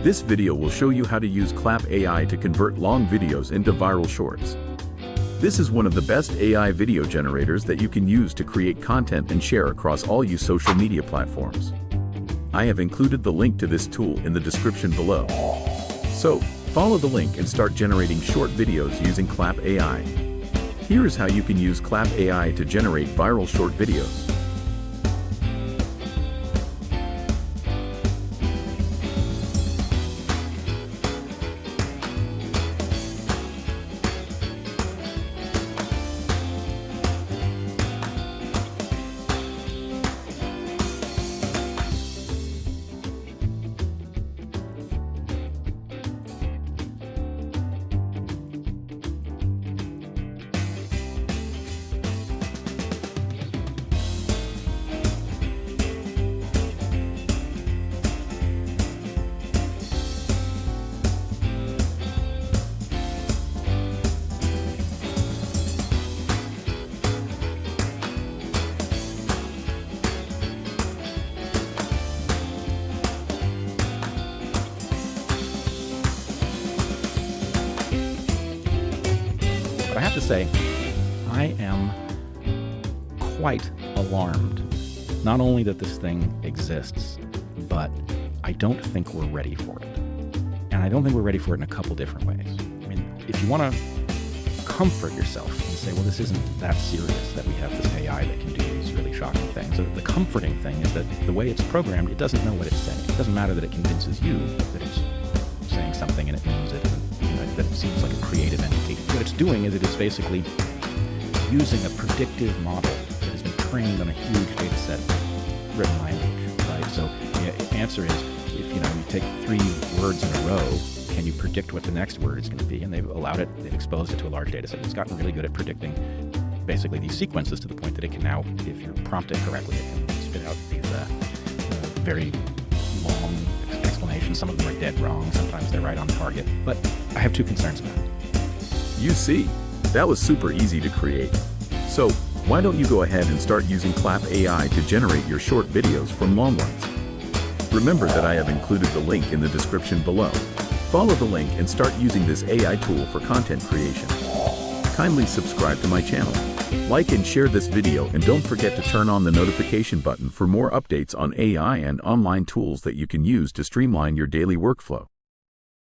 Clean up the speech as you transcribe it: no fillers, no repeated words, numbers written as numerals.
This video will show you how to use Klap AI to convert long videos into viral shorts. This is one of the best AI video generators that you can use to create content and share across all your social media platforms. I have included the link to this tool in the description below. So, follow the link and start generating short videos using Klap AI. Here is how you can use Klap AI to generate viral short videos. I have to say, I am quite alarmed, not only that this thing exists, but I don't think we're ready for it. And I don't think we're ready for it in a couple different ways. I mean, if you want to comfort yourself and say, well, this isn't that serious that we have this AI that can do these really shocking things. So the comforting thing is that the way it's programmed, it doesn't know what it's saying. It doesn't matter that it convinces you that it's saying something and it means it, and that it seems like a creative entity. What it's doing is it is basically using a predictive model that has been trained on a huge data set of written language, right? So the answer is, if you take 3 words in a row, can you predict what the next word is going to be? And they've exposed it to a large data set. It's gotten really good at predicting basically these sequences to the point that it can now, if you prompt it correctly, it can spit out these very long explanations. Some of them are dead wrong. Sometimes they're right on target. But I have 2 concerns about it. You see, that was super easy to create. So, why don't you go ahead and start using Klap AI to generate your short videos from long ones? Remember that I have included the link in the description below. Follow the link and start using this AI tool for content creation. Kindly subscribe to my channel. Like and share this video, and don't forget to turn on the notification button for more updates on AI and online tools that you can use to streamline your daily workflow.